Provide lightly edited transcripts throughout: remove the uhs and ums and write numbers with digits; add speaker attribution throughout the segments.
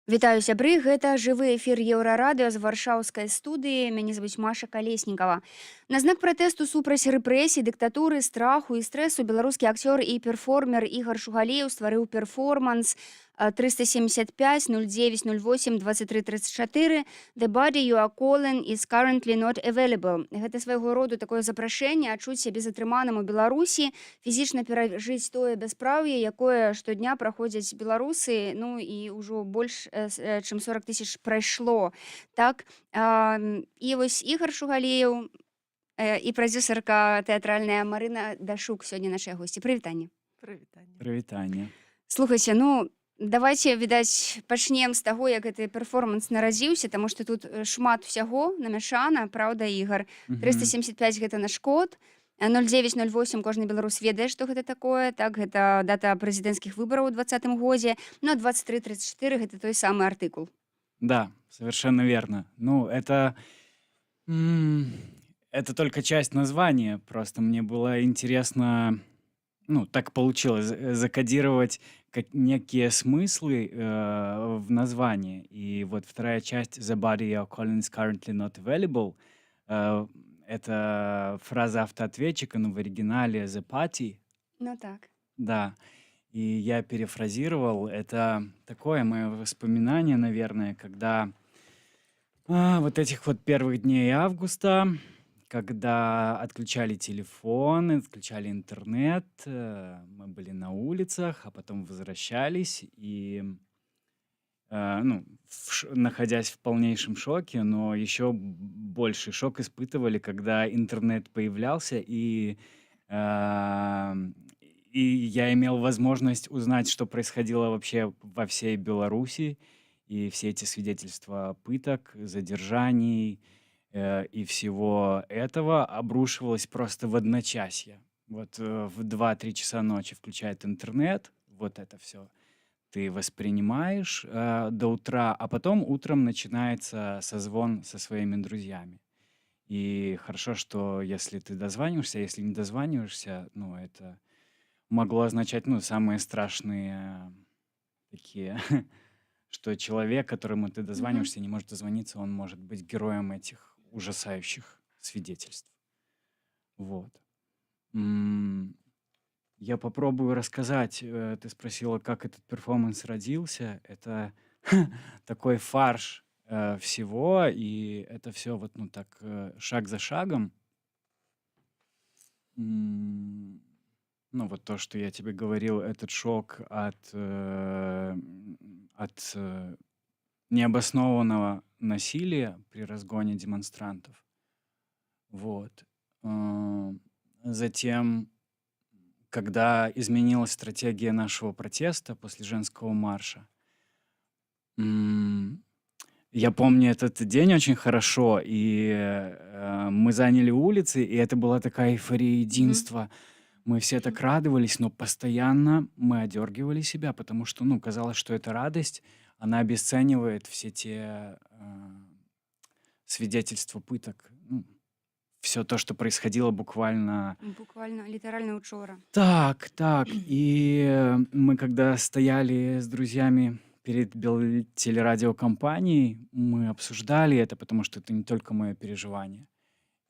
Speaker 1: Вітаю сябры, гэта жывы эфір еўрарадыё з варшаўскай студыі. Мяне звуць Маша Калеснікава. На знак пратэсту супраць рэпрэсій, дыктатуры, страху і стрэсу беларускі акцёр і перформер Ігар Шугалеў стварыў перформанс 375 09 08 23 34 The body you are calling is currently not available. Гэта свайго роду такое запрашэнне адчуць сябе затрыманым у Беларусі, фізічна перажыць тое бяспраўе, якое штодня праходзяць беларусы, ну і ўжо больш чым 40 000 прайшло. Так, і вось Ігар Шугалеў і прадзюсарка тэатральная Марына Дашук сёння нашыя госці. Прывітанне.
Speaker 2: Прывітанне.
Speaker 3: Прывітанне.
Speaker 1: Слухайце, ну, давайте, відаць, пачнем з таго, як гэты перформанс нарадзіўся, таму што тут шмат усяго намяшана, праўда, Ігар? 375 гэта наш код, 0908 кожны беларус ведае, што гэта такое, так, гэта дата прэзідэнцкіх выбараў у 2020 годзе, ну, а 2334 гэта той самы артыкул.
Speaker 3: Да, совершенно верно. Ну, это только часть названия. Просто мне было интересно, ну, так получилось, закодировать некие смыслы в названии. И вот вторая часть «The body you're calling is currently not available» это фраза автоответчика, но в оригинале «The party».
Speaker 1: Ну так.
Speaker 3: Да. И я перефразировал. Это такое мое воспоминание, наверное, когда вот этих вот первых дней августа, когда отключали телефоны, отключали интернет, мы были на улицах, а потом возвращались и, находясь в полнейшем шоке, но еще больший шок испытывали, когда интернет появлялся, и я имел возможность узнать, что происходило вообще во всей Беларуси, и все эти свидетельства пыток, задержаний и всего этого обрушивалось просто в одночасье. Вот в 2-3 часа ночи включает интернет, вот это все ты воспринимаешь до утра, а потом утром начинается созвон со своими друзьями. И хорошо, что если ты дозваниваешься, если не дозваниваешься, ну, это могло означать, ну, самые страшные такие, что человек, которому ты
Speaker 1: Мгм.
Speaker 3: дозваниваешься, не может дозвониться, он может быть героем этих ужасающих свидетельств. Вот. М, Я попробую рассказать. Ты спросила, как этот перформанс родился. Это такой фарш всего, и это все вот, ну, так, шаг за шагом. М, Ну, вот то, что я тебе говорил, этот шок от необоснованного насилия при разгоне демонстрантов. Вот. Затем, когда изменилась стратегия нашего протеста после женского марша, м, я помню этот день очень хорошо, и мы заняли улицы, и это была такая эйфория
Speaker 1: Мгм.
Speaker 3: единства. Мы все так радовались, но постоянно мы одергивали себя, потому что, ну, казалось, что эта радость, она обесценивает все те свидетельства пыток, все то, что происходило буквально.
Speaker 1: Буквально, літаральна учора.
Speaker 3: Так, так. И мы, когда стояли с друзьями перед телерадиокомпанией, мы обсуждали это, потому что это не только мое переживание.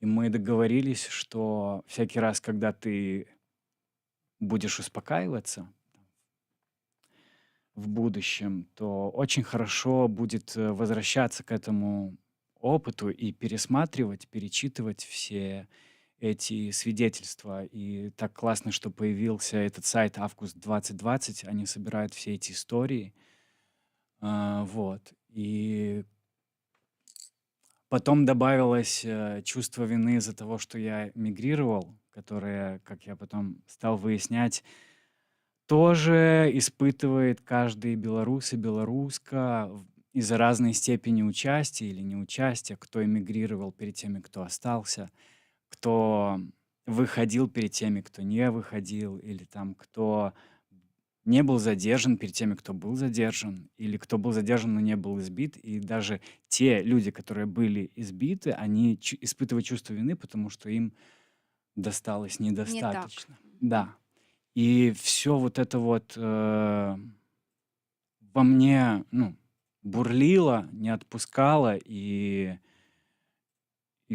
Speaker 3: И мы договорились, что всякий раз, когда ты будешь успокаиваться в будущем, то очень хорошо будет возвращаться к этому опыту и пересматривать, перечитывать все эти свидетельства. И так классно, что появился этот сайт «Август 2020». Они собирают все эти истории. Вот. И потом добавилось чувство вины из-за того, что я мигрировал, которое, как я потом стал выяснять, тоже испытывает каждый белорус и белоруска из-за разной степени участия или неучастия, кто эмигрировал перед теми, кто остался, кто выходил перед теми, кто не выходил, или там кто не был задержан перед теми, кто был задержан, или кто был задержан, но не был избит. И даже те люди, которые были избиты, они испытывают чувство вины, потому что им досталось
Speaker 1: Не так.
Speaker 3: недостаточно. Да. И все вот это вот во мне, бурлило, не отпускало. И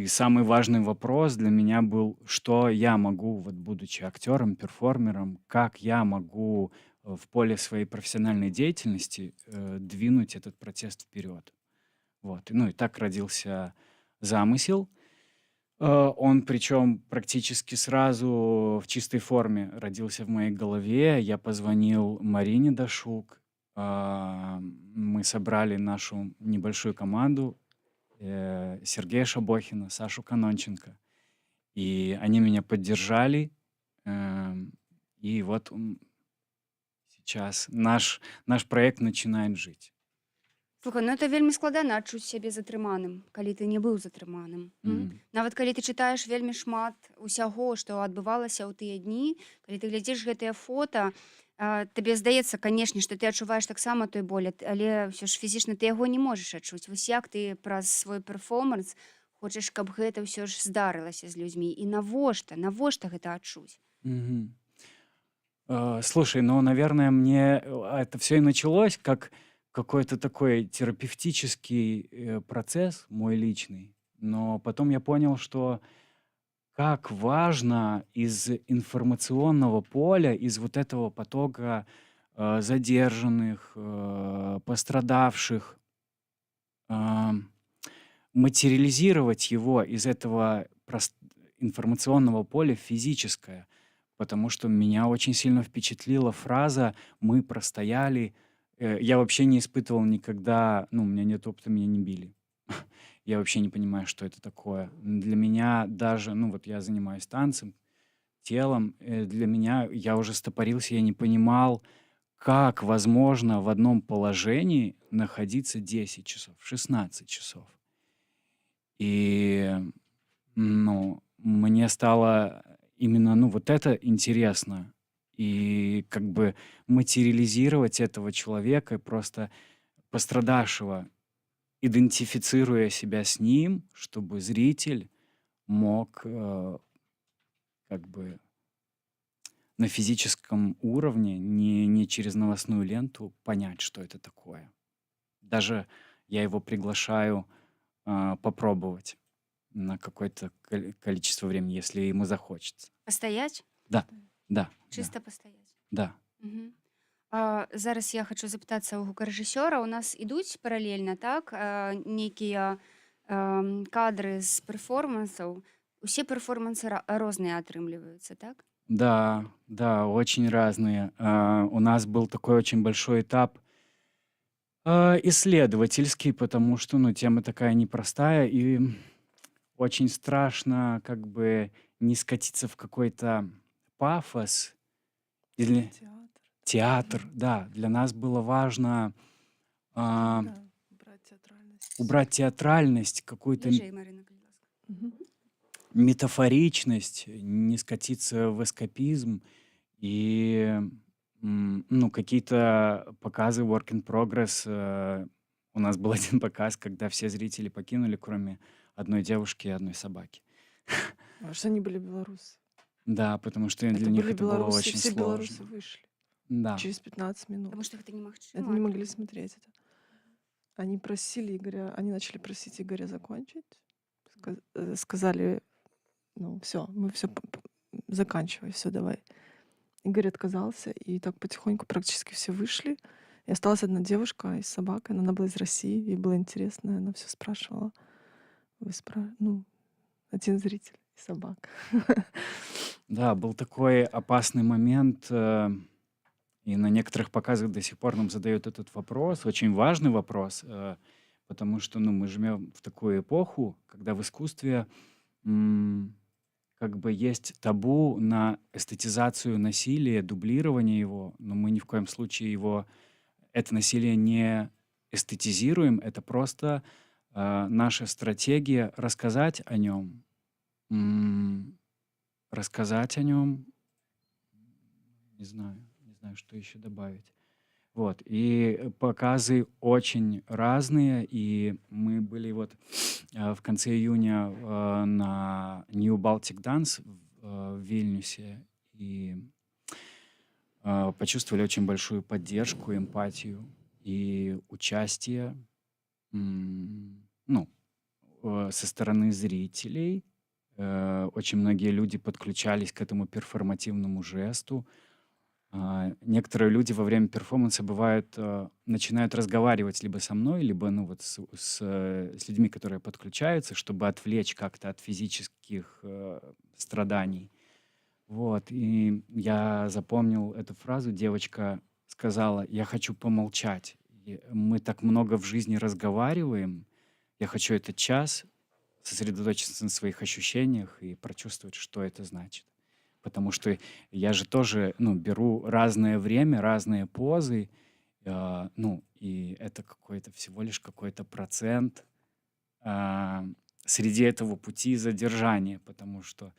Speaker 3: самый важный вопрос для меня был, что я могу, вот будучи актером, перформером, как я могу в поле своей профессиональной деятельности двинуть этот процесс вперед. Вот. Ну и так родился замысел. Он причем практически сразу в чистой форме родился в моей голове. Я позвонил Марине Дашук. Мы собрали нашу небольшую команду. Сергея Шабохина, Сашу Канонченко. И они меня поддержали. эм, И вот сейчас наш проект начинает жить.
Speaker 1: Слухай, ну это вельмі складана адчуць сябе затрыманым, калі ты не быў затрыманым.
Speaker 3: Мгм.
Speaker 1: Нават калі ты чытаеш вельмі шмат усяго, што адбывалася ў тыя дні, калі ты глядзіш гэтыя фота, табе здаецца, канешне, што ты адчуваеш таксама той боль, але ўсё ж фізічна ты яго не можаш адчуць. Вось як ты праз свой перформанс хочаш, каб гэта ўсё ж здарылася з людзьмі і навошта гэта адчуць?
Speaker 3: Мгм. Слушай, ну, наверное, мне это все и началось как какой-то такой терапевтический процесс мой личный. Но потом я понял, что как важно из информационного поля, из вот этого потока задержанных, пострадавших, ам, материализировать его из этого информационного поля в физическое. Потому что меня очень сильно впечатлила фраза «мы простояли». Я вообще не испытывал никогда, ну, у меня нет опыта, меня не били. Я вообще не понимаю, что это такое. Для меня даже, ну, вот я занимаюсь танцем, телом, для меня я уже стопорился, я не понимал, как возможно в одном положении находиться 10 часов, 16 часов. И, ну, мне стало именно, ну, вот это интересно. И как бы материализировать этого человека, просто пострадавшего, идентифицируя себя с ним, чтобы зритель мог как бы на физическом уровне, не через новостную ленту, понять, что это такое. Даже я его приглашаю попробовать на какое-то количество времени, если ему захочется.
Speaker 1: Пастаяць?
Speaker 3: Да, да, да,
Speaker 1: Чыста пастаяць.
Speaker 3: да.
Speaker 1: Мгм. Зараз я хочу запытацца ў гукарэжысёра. У нас ідуць паралельна, так, нейкія кадры з перформансаў. Усе перформансы розныя атрымліваюцца, так?
Speaker 3: Да, да, очень разные. У нас был такой очень большой этап исследовательский, потому что, ну, тема такая непростая, и очень страшно как бы не скатиться в какой-то пафос или
Speaker 2: Театр.
Speaker 3: театр.
Speaker 2: Мгм.
Speaker 3: Да, для нас было важно а,
Speaker 2: Да, убрать театральность.
Speaker 3: убрать театральность, какую-то
Speaker 1: Бліжэй, Марына, калі ласка.
Speaker 2: Мгм.
Speaker 3: метафоричность, не скатиться в эскапизм и ну, какие-то показы work in progress. У нас был один показ, когда все зрители покинули, кроме одной девушки и одной собаки.
Speaker 2: Потому что они были белорусы.
Speaker 3: Да, потому что для
Speaker 2: Это
Speaker 3: них
Speaker 2: были
Speaker 3: это было
Speaker 2: белорусы,
Speaker 3: очень
Speaker 2: все белорусы
Speaker 3: сложно.
Speaker 2: вышли
Speaker 3: Да.
Speaker 2: через 15 минут.
Speaker 1: Таму што гэта немагчыма.
Speaker 2: Это не могли смотреть это. Они просили Игоря, они начали просить Игоря закончить. Сказали, ну все, мы все заканчивай, все, давай. Игорь отказался, и так потихоньку практически все вышли. И осталась одна девушка и с собакой, но она была из России, ей было интересно, она все спрашивала. Ну, один зритель и собака.
Speaker 3: Да, был такой опасный момент, и на некоторых показах до сих пор нам задают этот вопрос, очень важный вопрос, потому что, ну, мы живем в такую эпоху, когда в искусстве как бы есть табу на эстетизацию насилия, дублирование его, но мы ни в коем случае это насилие не эстетизируем, это просто наша стратегия рассказать о нем, не знаю, что еще добавить. Вот, и показы очень разные, и мы были вот в конце июня на New Baltic Dance в Вильнюсе, и почувствовали очень большую поддержку, эмпатию. и участие, ну, со стороны зрителей. Очень многие люди подключались к этому перформативному жесту. Некоторые люди во время перформанса бывают, начинают разговаривать либо со мной, либо, ну, вот с людьми, которые подключаются, чтобы отвлечь как-то от физических страданий. Вот, и я запомнил эту фразу. Девочка сказала: "Я хочу помолчать. Мы так много в жизни разговариваем. Я хочу этот час сосредоточиться на своих ощущениях и прочувствовать, что это значит". Потому что я же тоже, ну, беру разное время, разные позы, ну, и это какой-то всего лишь какой-то процент а, среди этого пути задержания, потому что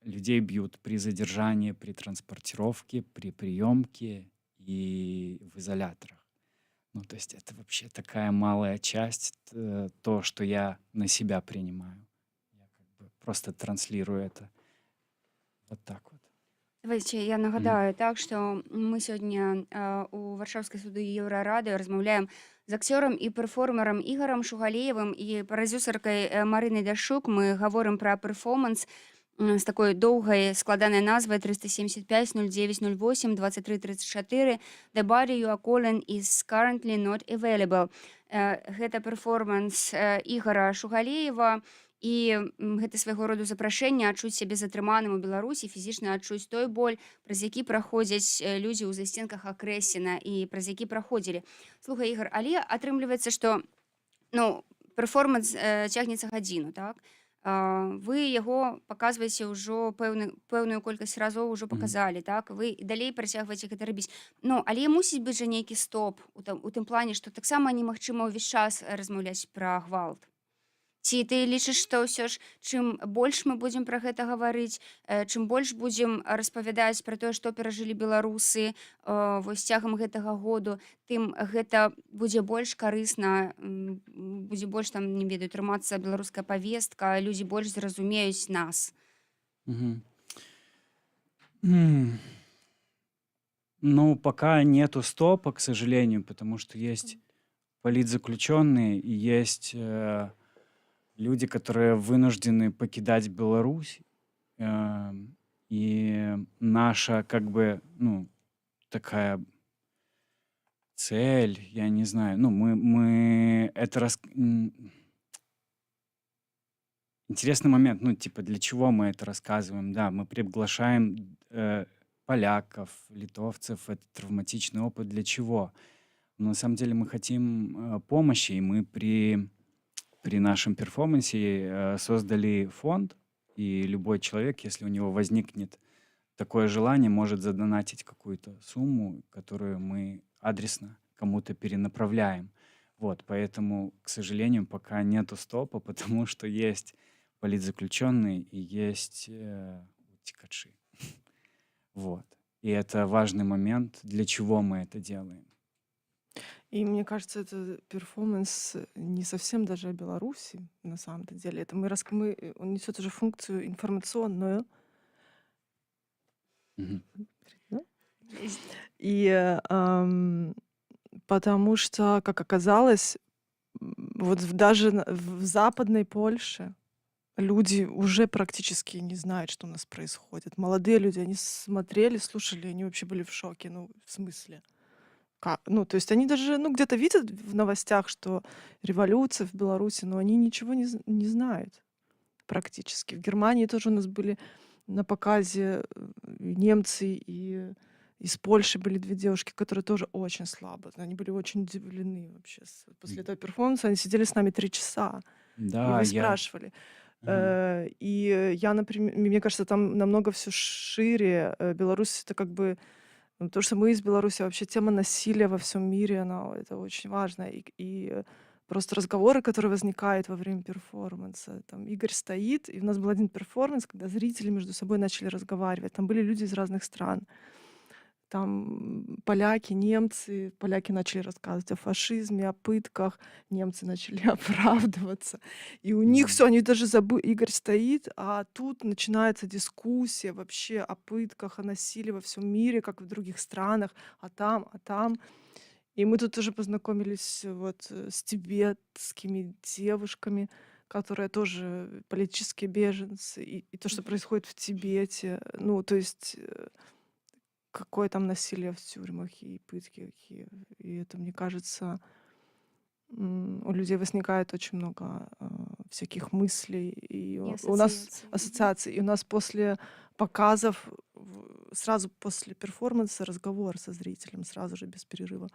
Speaker 3: людей бьют при задержании, при транспортировке, при приемке и в изоляторах. Ну, то есть это вообще такая малая часть, то, что я на себя принимаю. Я как бы просто транслирую это вот так вот.
Speaker 1: Давайте я нагадаю так, што мы сёння у варшаўскай студыі еўрарады размаўляем з акцёрам і пэрформерам Ігарам Шугалеевым і прадзюсаркай Марынай Дашук. Мы гаворым пра пэрформанс з такой доўгай складанай назвай 370-09-08-23-34 «The body you are calling is currently not available». Гэта пэрформанс Ігара Шугалеева, і гэта свайго роду запрашэнне адчуць сябе затрыманым у Беларусі, фізічна адчуць той боль, праз які праходзяць людзі ў засценках Акрэсіна і праз які праходзілі. Слухай, Ігар, але атрымліваецца, што ну, пэрформанс цягнецца гадзіну, так? Вы яго паказваеце ўжо пэўную колькасць разоў ужо
Speaker 3: Мгм.
Speaker 1: паказалі, так? Вы і далей працягваеце гэта рабіць. Ну, але мусіць быць жа нейкі стоп у тым плане, што таксама немагчыма ўвесь час размаўляць пра гвалт. Ці ты лічыш, што ўсё ж чым больш мы будзем пра гэта гаварыць, чым больш будзем распавядаць пра тое, што перажылі беларусы вось цягам гэтага году, тым гэта будзе больш карысна, будзе больш там, не ведаю, трымацца беларуская павестка, людзі больш зразумеюць нас.
Speaker 3: Мгм. М. Ну, пока нету стопа, к сожалению, потому что есть политзаключенные и есть люди, которые вынуждены покидать Беларусь. И наша, как бы, ну, такая цель, я не знаю, ну, мы это интересный момент, ну, типа, для чего мы это рассказываем? Да, мы приглашаем поляков, литовцев, это травматичный опыт. Для чего? Но на самом деле мы хотим помощи, и мы при нашем перформансе создали фонд, и любой человек, если у него возникнет такое желание, может задонатить какую-то сумму, которую мы адресно кому-то перенаправляем. Вот, поэтому, к сожалению, пока нету стопа, потому что есть политзаключенные и есть утекачи. Вот. И это важный момент, для чего мы это делаем.
Speaker 2: И мне кажется, это перформанс не совсем даже о Беларуси, на самом-то деле. Это он несет уже функцию информационную.
Speaker 3: Мгм.
Speaker 2: Да? И потому что, как оказалось, вот даже в Западной Польше люди уже практически не знают, что у нас происходит. Молодые люди, они смотрели, слушали, они вообще были в шоке. Ну, в смысле? Как? Ну, то есть они даже, ну, где-то видят в новостях, что революция в Беларуси, но они ничего не знают практически. В Германии тоже у нас были на показе немцы, и из Польши были 2 девушки, которые тоже очень слабо. Они были очень удивлены вообще. После этого перформанса они сидели с нами 3 часа и
Speaker 3: Да,
Speaker 2: выспрашивали.
Speaker 3: Ага.
Speaker 2: И я, например, мне кажется, там намного все шире. Беларусь — это как бы то, что мы из Беларуси, вообще тема насилия во всем мире, это очень важно. И просто разговоры, которые возникают во время перформанса. Там Игорь стоит, и у нас был один перформанс, когда зрители между собой начали разговаривать. Там были люди из разных стран. Там поляки, немцы. Поляки начали рассказывать о фашизме, о пытках. Немцы начали оправдываться. И у них
Speaker 3: Мгм.
Speaker 2: все, они даже забыли. Игорь стоит, а тут начинается дискуссия вообще о пытках, о насилии во всем мире, как в других странах, а там, а там. И мы тут уже познакомились вот с тибетскими девушками, которые тоже политические беженцы. И то, что
Speaker 1: Мгм.
Speaker 2: происходит в Тибете, ну, то есть какое там насилие в тюрьмах и пытки какие. И это, мне кажется, у людей возникает очень много всяких мыслей. И
Speaker 1: И
Speaker 2: у нас
Speaker 1: ассоциации. Мгм.
Speaker 2: ассоциаций. И у нас после показов, сразу после перформанса разговор со зрителем, сразу же без перерыва.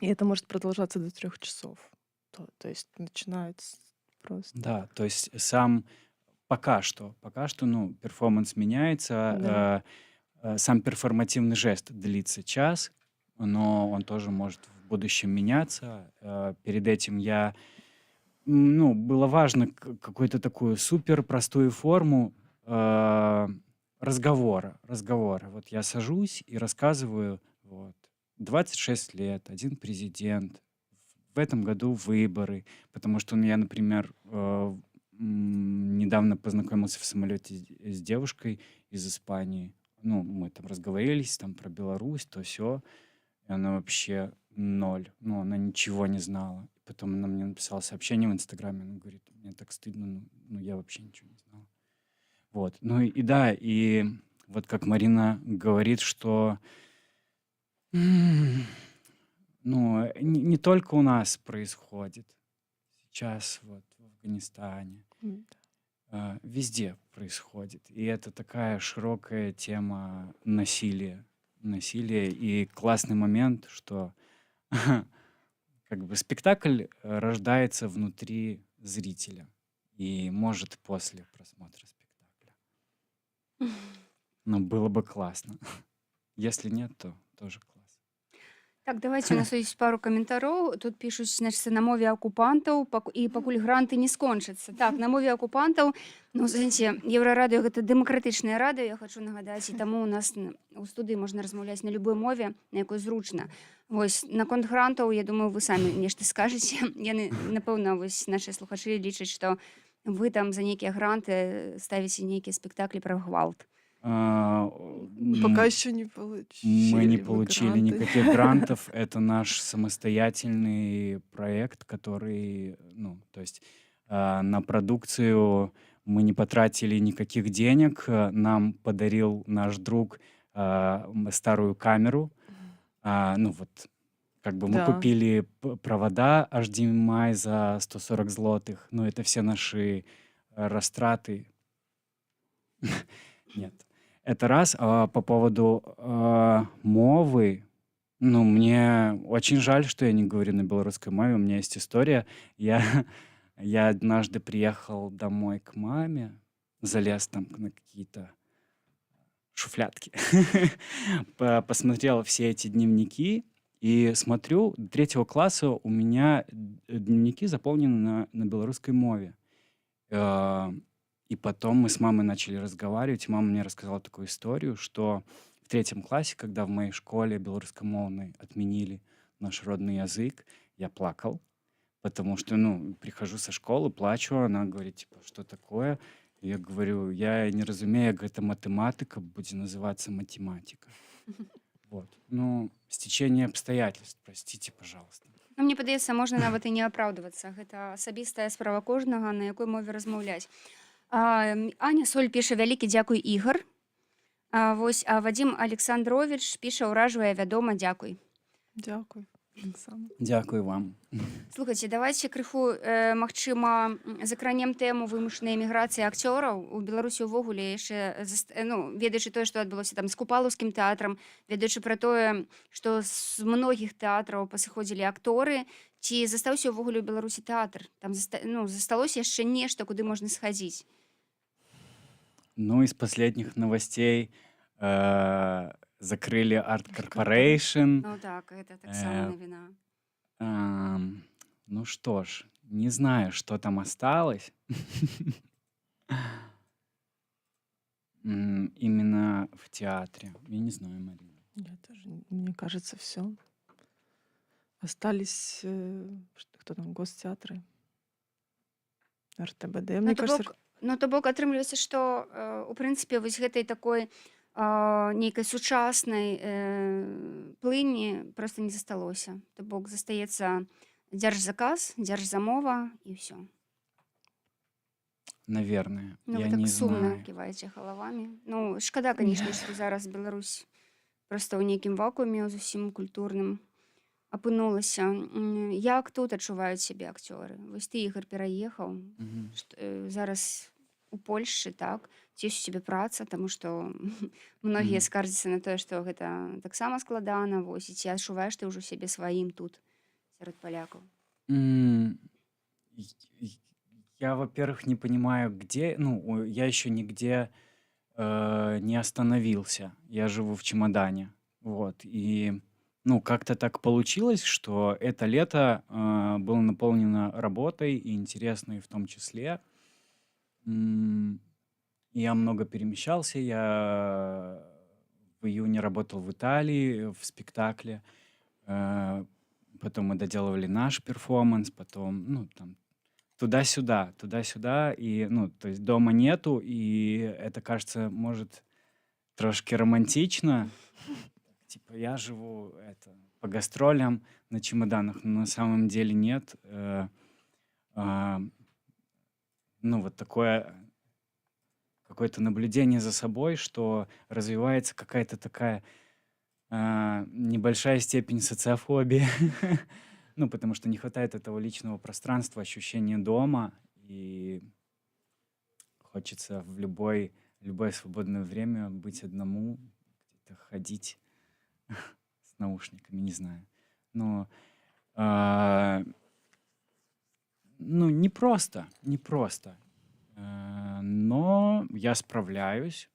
Speaker 2: И это может продолжаться до 3 часов. То есть начинается просто.
Speaker 3: Да, то есть пока что, ну, перформанс
Speaker 2: Да.
Speaker 3: меняется, сам перформативный жест длится час, но он тоже может в будущем меняться. Перед этим ну, было важно какую-то такую супер простую форму разговора. Вот я сажусь и рассказываю, вот, 26 лет, один президент, в этом году выборы, потому что, ну, я, например, недавно познакомился в самолете с девушкой из Испании. Ну, мы там разговорились там про Беларусь, то все. И она вообще ноль. Ну, она ничего не знала. Потом она мне написала сообщение в Инстаграме. Она говорит, мне так стыдно, ну, я вообще ничего не знала. Вот. Ну и да, и вот как Марина говорит, что м, ну, не только у нас происходит сейчас вот в Афганистане,
Speaker 2: М,
Speaker 3: везде происходит. И это такая широкая тема насилия. Насилия. И классный момент, что как бы спектакль рождается внутри зрителя и может после просмотра спектакля. Но было бы классно. Если нет, то тоже класс.
Speaker 1: Так, давайте, у нас ёсць пару каментароў. Тут пішуць, значыцца, на мове акупантаў, і пакуль гранты не скончацца. Так, на мове акупантаў, ну, знаете, Еўрарадыё гэта дэмакратычнае радыё, я хочу нагадаць, і таму у нас у студыі можна размаўляць на любой мове, на якой зручна. Вось, наконт грантаў, я думаю, вы самі нешта скажаце. Яны, напэўна, вось нашыя слухачы лічаць, што вы там за нейкія гранты ставіце нейкія спектаклі пра гвалт.
Speaker 3: А,
Speaker 2: Пока
Speaker 3: м,
Speaker 2: еще не
Speaker 3: Мы не
Speaker 2: получили мы
Speaker 3: получили
Speaker 2: гранты.
Speaker 3: никаких грантов. Это наш самостоятельный проект, который, ну, то есть на продукцию мы не потратили никаких денег. Нам подарил наш друг старую камеру. Ну вот, как бы мы
Speaker 2: Да.
Speaker 3: купили провода HDMI за 140 злотых. Ну, это все наши растраты. Нет. Это раз. А по поводу мовы, ну, мне очень жаль, что я не говорю на белорусской мове. У меня есть история. Я, я однажды приехал домой к маме, залез там на какие-то шуфлятки, посмотрел все эти дневники и смотрю, до 3 класса у меня дневники заполнены на белорусской мове. И потом мы с мамой начали разговаривать, и мама мне рассказала такую историю, что в 3 классе, когда в моей школе белорусскомовной отменили наш родный язык, я плакал, потому что, ну, прихожу со школы, плачу, она говорит, типа, что такое? И я говорю, я не разумею, как это математика будет называться математика. Вот. Ну, стечение обстоятельств, простите, пожалуйста.
Speaker 1: Ну, мне падаецца, можна нават і не апраўдвацца. Гэта асабістая справа кожнага, на якой мове размаўляць. Аня Соль піша, вялікі дзякуй, Ігар. Вось, а Вадзім Александрович піша, ўражвае, вядома, дзякуй.
Speaker 2: Дякую, Оксана.
Speaker 3: Дякую вам.
Speaker 1: Слухайце, давайте крыху, магчыма, закранем тэму вымушанай эміграцыі акцёраў. У Беларусі ўвогуле яшчэ, ну, ведаючы тое, што адбылося там з Купалаўскім тэатрам, ведаючы пра тое, што з многіх тэатраў пасыходзілі акторы, ці застаўся ўвогуле ў Беларусі тэатр? Там засталося яшчэ нешта, куды можна схадзіць?
Speaker 3: Ну, из последних новостей закрыли Art Corporation.
Speaker 1: Ну так, гэта таксама навіна.
Speaker 3: Ну что ж, не знаю, что там осталось. Именно в театре. Я не знаю, Марина.
Speaker 2: Я тоже, мне кажется, все. Остались, кто там, гостеатры, РТБД. Мне кажется,
Speaker 1: То бок атрымліваецца, што у прынцыпе вось гэтай такой нейкай сучаснай плыні проста не засталося. То бок застаецца дзяржзаказ, дзяржзамова і ўсё.
Speaker 3: Наверное,
Speaker 1: Ну, вы
Speaker 3: я
Speaker 1: так
Speaker 3: не
Speaker 1: сумна
Speaker 3: знаю.
Speaker 1: ківаеце галавамі. Ну, шкада, канешне, што зараз Беларусь проста ў нейкім вакууме зусім культурным апынулася. Як тут адчуваюць сябе акцёры? Вось ты, Ігар, пераехаў
Speaker 3: Мгм.
Speaker 1: зараз у Польшчы, так? Ці ёсць у цябе праца, таму што многія
Speaker 3: Мгм.
Speaker 1: скардзяцца на тое, што гэта таксама складана, вось, і ці адчуваеш ты ўжо сябе сваім тут сярод палякаў?
Speaker 3: М, й- Я, во-первых, не понимаю, где, я еще нигде не остановился. Я живу в чемодане. Вот. И, как-то так получилось, что это лето было наполнено работой и интересной в том числе. М, Я много перемещался. Я в июне работал в Италии в спектакле. Э, Потом мы доделывали наш перформанс, потом, там, туда-сюда, туда-сюда. И, то есть дома нету, и это, кажется, может трошки романтично. Типа я живу по гастролям на чемоданах, но на самом деле нет. А, Вот такое какое-то наблюдение за собой, что развивается какая-то такая небольшая степень социофобии. Потому что не хватает этого личного пространства, ощущения дома, и хочется в любое свободное время быть одному, где-то ходить с наушниками, не знаю. Но, а, непросто, непросто. Но я справляюсь.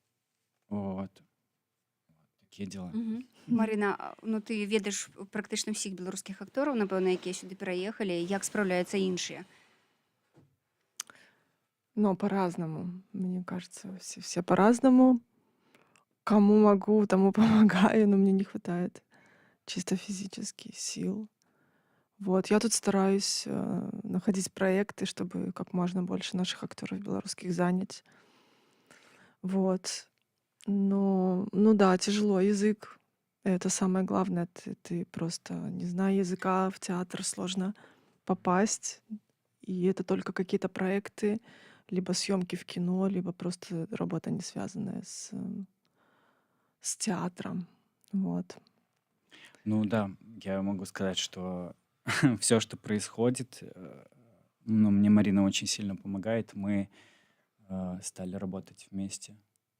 Speaker 3: Вот. Такие дела.
Speaker 1: Мгм. Марына, ну ты ведаеш практычна ўсіх беларускіх актораў, напэўна, якія сюды пераехалі, як спраўляюцца іншыя?
Speaker 2: Но по-разному, мне кажется, все по-разному. Кому могу, тому помогаю, но мне не хватает чисто физически сил. Вот, я тут стараюсь находить проекты, чтобы как можно больше наших актеров белорусских занять. Вот. Но, ну да, тяжело. Язык — это самое главное. Ты просто, не зная языка, в театр сложно попасть. И это только какие-то проекты, либо съемки в кино, либо просто работа, не связанная с театром. Вот.
Speaker 3: Ну да, я могу сказать, что все, что происходит, мне Марина очень сильно помогает. Мы стали работать вместе.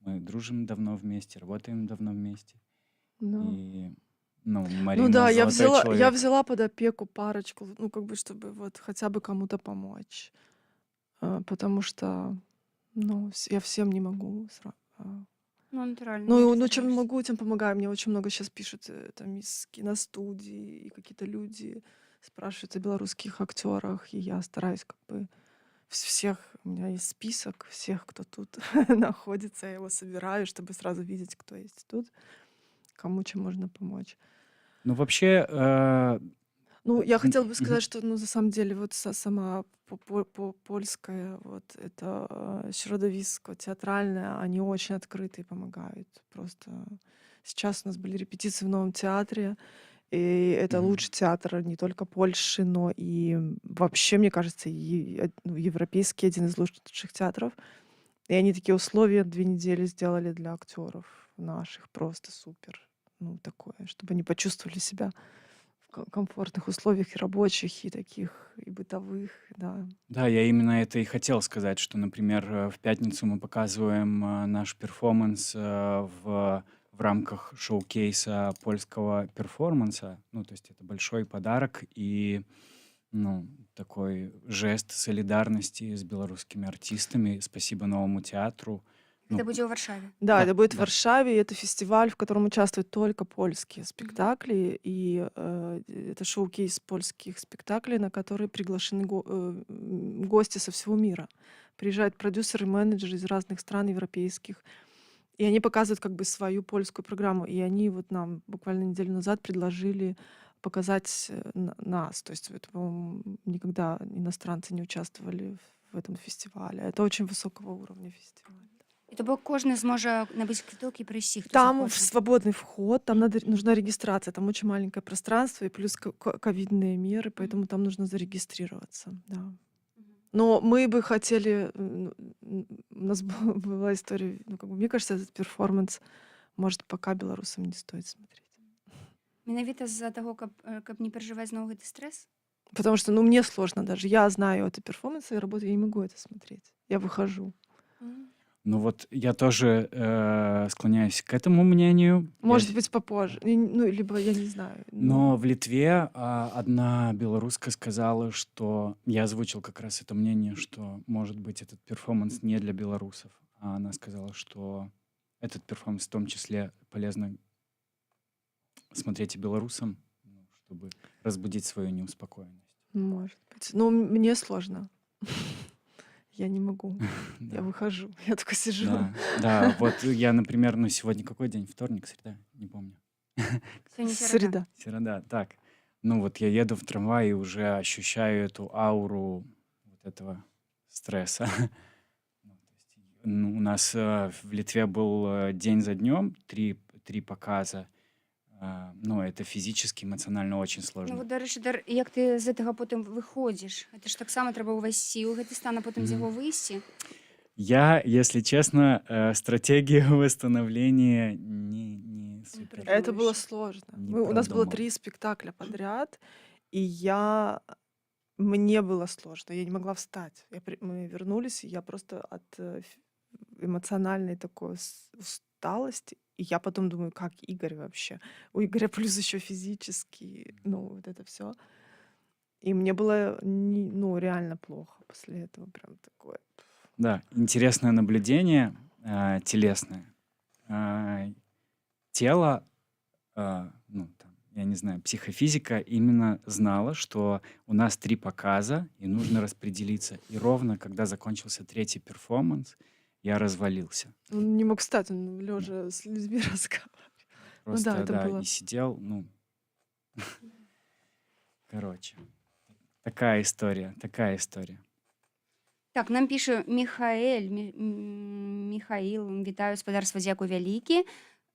Speaker 3: Мы дружим давно вместе, работаем давно вместе.
Speaker 2: Да.
Speaker 3: И,
Speaker 2: Ну
Speaker 3: Марина
Speaker 2: да, я
Speaker 3: золотой
Speaker 2: я
Speaker 3: человек.
Speaker 2: взяла под опеку парочку, ну как бы, чтобы вот хотя бы кому-то помочь. Потому что, ну, я всем не могу.
Speaker 1: Ну, натуральна, не
Speaker 2: Ну, чем
Speaker 1: разабраешся.
Speaker 2: могу, тем помогаю. Мне очень много сейчас пишут там из киностудии, и какие-то люди спрашивают о белорусских актерах, и я стараюсь как бы всех, у меня есть список всех, кто тут находится, я его собираю, чтобы сразу видеть, кто есть тут, кому чем можно помочь.
Speaker 3: Ну, вообще,
Speaker 2: Ну, я хотела бы
Speaker 3: мгм.
Speaker 2: сказать, что, ну, на самом деле, вот сама польская, вот это środowisko театральное, они очень открыты и помогают. Просто сейчас у нас были репетиции в новом театре, и это
Speaker 3: Мгм.
Speaker 2: лучший театр не только Польши, но и вообще, мне кажется, европейский один из лучших театров. И они такие условия 2 недели сделали для актеров наших. Просто супер. Ну, такое, чтобы они почувствовали себя в комфортных условиях и рабочих, и таких, и бытовых, да.
Speaker 3: Да, я именно это и хотел сказать, что, например, в пятницу мы показываем наш перформанс в рамках шоу-кейса польского перформанса. Ну, то есть это большой подарок и, такой жест солидарности с белорусскими артистами. Спасибо новому театру.
Speaker 1: Гэта
Speaker 3: Ну,
Speaker 1: будзе ў Варшаве.
Speaker 2: Да,
Speaker 3: да,
Speaker 2: это будет в
Speaker 3: да.
Speaker 2: Варшаве, и это фестиваль, в котором участвуют только польские спектакли, и это шоу-кейс польских спектаклей, на который приглашены гости со всего мира. Приезжают продюсеры, менеджеры из разных стран европейских, и они показывают как бы свою польскую программу. И они вот нам буквально неделю назад предложили показать нас. То есть это, по-моему, никогда иностранцы не участвовали в этом фестивале. Это очень высокого уровня фестиваль.
Speaker 1: І то бок кожны зможа набыць квіток і прыйсці, хто
Speaker 2: Там
Speaker 1: захоча.
Speaker 2: свободный вход, там нужна регистрация, там очень маленькое пространство и плюс ковидные меры, поэтому там нужно зарегистрироваться, да.
Speaker 1: Мгм.
Speaker 2: Но мы бы хотели, у нас была история, ну, как бы, мне кажется, этот перформанс, может, пока белорусам не стоит смотреть.
Speaker 1: Менавіта з-за таго, каб не перажываць зноў гэты стрэс?
Speaker 2: Потому что, ну, мне сложно даже. Я знаю это перформанс, я работаю, я не могу это смотреть. Я выхожу.
Speaker 3: Ну вот я тоже склоняюсь к этому мнению.
Speaker 2: Может быть, попозже. Ну, либо я не знаю.
Speaker 3: Но в Литве одна белоруска сказала, что я озвучил как раз это мнение, что, может быть, этот перформанс не для белорусов. А она сказала, что этот перформанс в том числе полезно смотреть и белорусам, ну, чтобы разбудить свою неуспокоенность.
Speaker 2: Может быть. Но мне сложно. Я не могу.
Speaker 3: Да.
Speaker 2: Я выхожу. Я только сижу.
Speaker 3: Да, да, вот я, например, ну сегодня какой день? Вторник, среда? Не помню.
Speaker 1: Сёння серада.
Speaker 2: Среда.
Speaker 3: Середа, так. Ну вот я еду в трамвае и уже ощущаю эту ауру вот этого стресса. Ну, то есть, ну, у нас в Литве был день за днем, три показа. Ну, это физически, эмоционально очень
Speaker 1: Ну
Speaker 3: сложно.
Speaker 1: вот, дарэчы, як ты з гэтага потым выходзіш? Гэта ж таксама трэба ўвайсці ў гэты стан, а потым з яго выйсці.
Speaker 3: Я, если честно, стратегию восстановления не супер.
Speaker 2: Это было
Speaker 1: Понимаешь.
Speaker 2: сложно.
Speaker 3: Не
Speaker 2: У нас было
Speaker 3: продумал.
Speaker 2: 3 спектакля подряд, и мне было сложно. Я не могла встать. Мы вернулись, и я просто от эмоциональной такой усталости. И я потом думаю, как Игорь вообще? У Игоря плюс еще физически, ну, вот это все. И мне было, ну, реально плохо после этого. Прям такое.
Speaker 3: Да, интересное наблюдение телесное. Тело, ну, там, я не знаю, психофизика именно знала, что у нас 3 показа, и нужно распределиться. И ровно, когда закончился 3-й перформанс, я развалился.
Speaker 2: Он не мог встать, он лежа с людьми разговаривал.
Speaker 3: Просто,
Speaker 2: Ну да, это было.
Speaker 3: и сидел, ну, короче, такая история.
Speaker 1: Так, нам піша Михаил, вітаю, спадарства, дзякуй вялікі.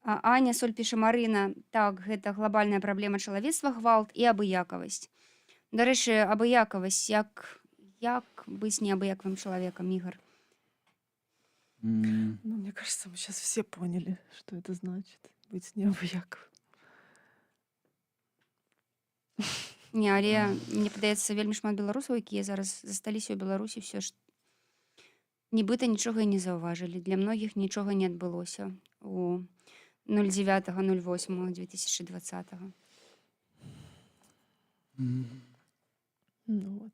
Speaker 1: Аня Соль піша, Марына, так, гэта глобальная праблема чалавецтва, гвалт і абыякавасць. Дарэчы, абыякавасць, як быць неабыякавым чалавекам, Ігор?
Speaker 2: Ну, мне кажется, мы сейчас все поняли, что это значит быть неабыяковым.
Speaker 1: Не, але мне падаецца, вельмі шмат беларусаў, якія зараз засталіся ў Беларусі, ўсё ж нібыта нічога і не заўважылі. Для многіх нічога не адбылося у 09.08.2020.
Speaker 2: Ну вот,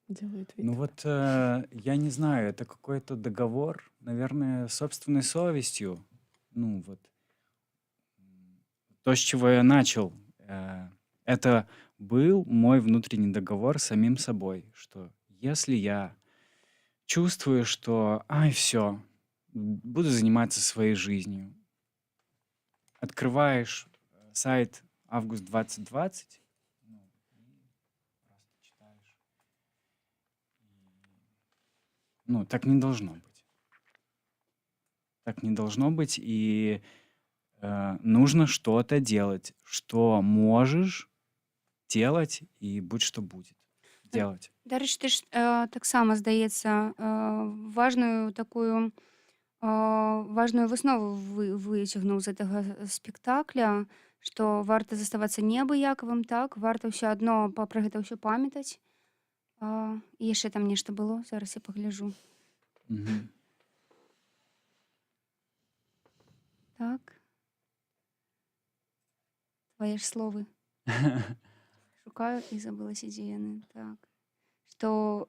Speaker 2: делает вид.
Speaker 3: Ну вот, я не знаю, это какой-то договор, наверное, с собственной совестью. Ну вот, то, с чего я начал, это был мой внутренний договор с самим собой, что если я чувствую, что, все, буду заниматься своей жизнью, открываешь сайт август 2020, ну, и просто читаешь. Ну, так не должно быть. Так не должно быть, и нужно что-то делать, что можешь делать, и будь что будет. Делать.
Speaker 1: Дарэчы, ты ж таксама, здаецца, важную выснову выцягнуў з гэтага спектакля, што варта заставацца неабыякавым, так, варта ўсё адно пра гэта ўсё памятаць. І яшчэ там нешта было, зараз я пагляджу.
Speaker 3: Мгм.
Speaker 1: Так. Твои ж словы. Шукаю і забылася, дзе яны. Так. Што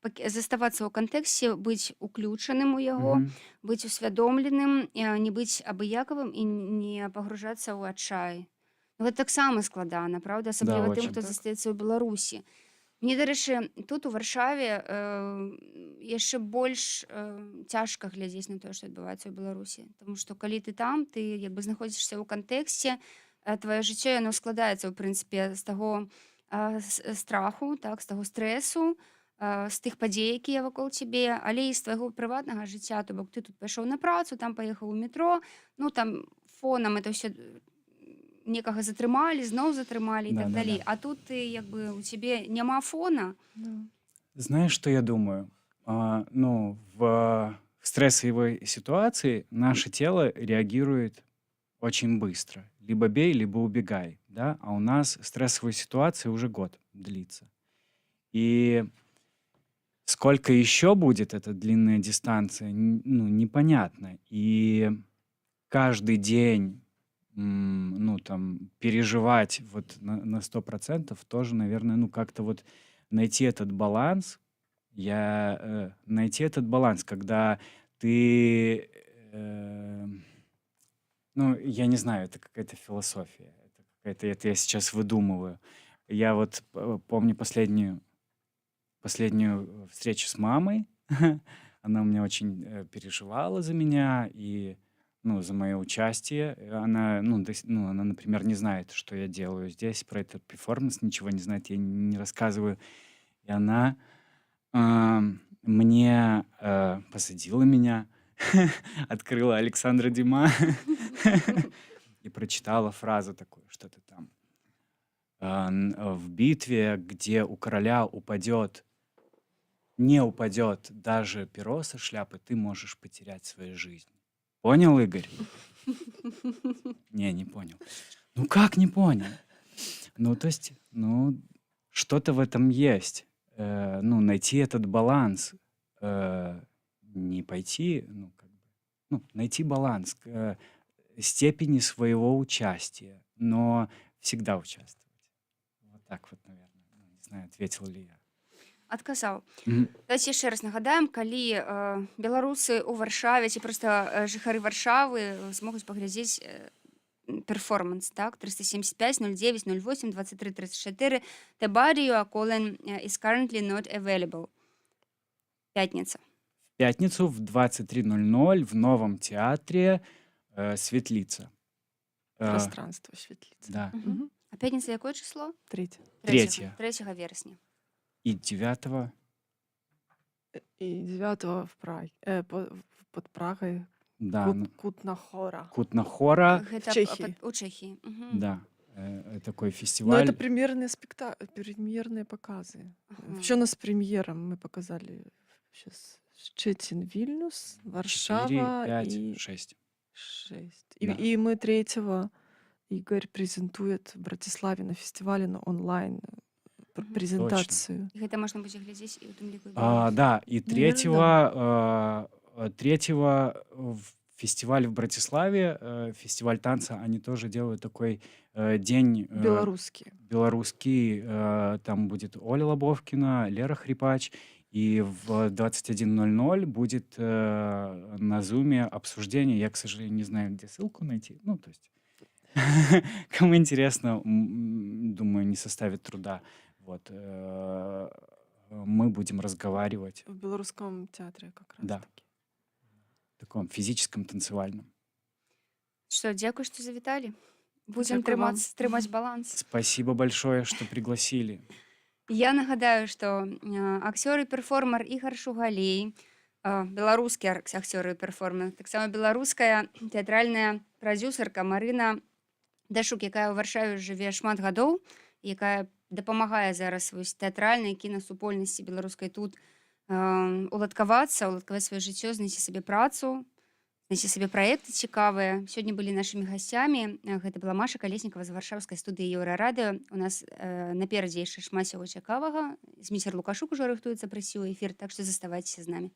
Speaker 1: заставацца ў кантэксце, быць уключаным у яго,
Speaker 3: Мгм.
Speaker 1: быць усвядомленым, не быць абыякавым і не пагружацца ў адчай. Ну, гэта таксама складана, праўда? Асабліва тым,
Speaker 3: очень.
Speaker 1: хто
Speaker 2: Так.
Speaker 1: застаецца ў Беларусі. Мне, дарэчы, тут у Варшаве яшчэ больш цяжка глядзець на тое, што адбываецца ў Беларусі. Таму што калі ты там, ты як бы знаходзішся ў кантэксце, твоё жыццё яно складаецца, ў прынцыпе, з таго страху, так, з таго стрэсу, з тых падзей, якія вакол цябе, але і з твайго прыватнага жыцця. То бок ты тут пайшоў на працу, там паехаў у метро, ну там фонам это ўсё некага затрымалі, зноў затрымалі і так
Speaker 3: Да-да-да.
Speaker 1: далей. А тут ты як бы у цябе няма фона.
Speaker 2: Да.
Speaker 3: Знаешь, что я думаю? Ну, в стрессовой ситуации наше тело реагирует очень быстро. Либо бей, либо убегай, да? А у нас стрессовая ситуация уже год длится. И сколько еще будет эта длинная дистанция, ну, непонятно. И каждый день, ну, там, переживать вот на 100% тоже, наверное, ну, как-то вот найти этот баланс, найти этот баланс, когда ты, ну, я не знаю, это какая-то философия, это я сейчас выдумываю. Я вот помню последнюю встречу с мамой. Она у меня очень переживала за меня и, ну, за мое участие. Она, она, например, не знает, что я делаю здесь, про этот перформанс ничего не знает, я не рассказываю. И она мне посадила меня, открыла Александра Дюма и прочитала фразу такую, что-то там. В битве, где у короля не упадет даже перо со шляпы, ты можешь потерять свою жизнь. Понял, Игорь? Не понял. Ну как не понял? Ну, то есть, ну, что-то в этом есть. Ну, найти этот баланс, не пойти, найти баланс степени своего участия, но всегда участвовать. Вот так вот, наверное. Не знаю, ответил ли я.
Speaker 1: Адказаў.
Speaker 3: Мгм.
Speaker 1: Давайте яшчэ раз нагадаем, калі беларусы ў Варшаве ці проста жыхары Варшавы змогуць паглядзець перформанс, так? 375 09 08 23 34 The Barrio Colin is currently not available. Пятница.
Speaker 3: В пятницу в 23:00 в Новом театре Светлица.
Speaker 2: Пространство светлицы.
Speaker 3: Да.
Speaker 2: Мгм.
Speaker 1: А пятница якое число?
Speaker 2: 3.
Speaker 1: 3 вересня.
Speaker 3: И 9
Speaker 2: И 9 в Праге. Под Прагой.
Speaker 3: да,
Speaker 2: Кутнахора.
Speaker 3: Кутнахора,
Speaker 1: Гэта
Speaker 2: Чехії.
Speaker 1: у Чехії. Мгм.
Speaker 3: да, такой
Speaker 2: Но
Speaker 3: фестиваль.
Speaker 2: это премьерные показы.
Speaker 1: Ага.
Speaker 2: Еще у нас премьером мы показали сейчас Щетин, Вильнюс,
Speaker 3: 4,
Speaker 2: Варшава
Speaker 3: 5,
Speaker 2: и
Speaker 3: 6.
Speaker 2: 6.
Speaker 3: Да.
Speaker 2: И мы 3 Игорь презентует в Братиславе на фестивале на онлайн
Speaker 1: Мгм.
Speaker 2: презентацию.
Speaker 1: І гэта можна будзе глядзець і ў тым ліку і
Speaker 3: Да, и
Speaker 2: Наверно,
Speaker 3: 3 фестиваль в Братиславе, фестиваль танца, они тоже делают такой день
Speaker 2: Белорусские.
Speaker 3: белорусский. Там будет Оля Лобовкина, Лера Хрипач. И в 21:00 будет на Зуме обсуждение. Я, к сожалению, не знаю, где ссылку найти. Ну, то есть, кому интересно, думаю, не составит труда. Вот. Мы будем разговаривать
Speaker 2: В Белорусском театре как раз
Speaker 3: Да.
Speaker 2: таки.
Speaker 3: в таком физическом, танцевальном.
Speaker 1: Што, дзякуй, што завіталі. Будзем
Speaker 2: Дзякуй вам.
Speaker 1: трымаць баланс.
Speaker 3: Спасибо большое, что пригласили.
Speaker 1: Я нагадаю, што акцёр і перформер Ігар Шугалей, беларускі акцёр і перформер, таксама беларуская тэатральная прадзюсарка Марына Дашук, якая ў Варшаве жыве шмат гадоў, якая дапамагае зараз вось тэатральнай кінасупольнасці беларускай тут уладкаваць сваё жыццё, знайсці сабе працу, знайсці сабе праекты цікавыя. Сёння былі нашымі гасцямі. Гэта была Маша Калеснікава з варшаўскай студыі Еўрарадыё. У нас наперадзе яшчэ шмат усяго цікавага. Зміцер Лукашук ужо рыхтуецца прыйсці ў эфір, так што заставайцеся з намі.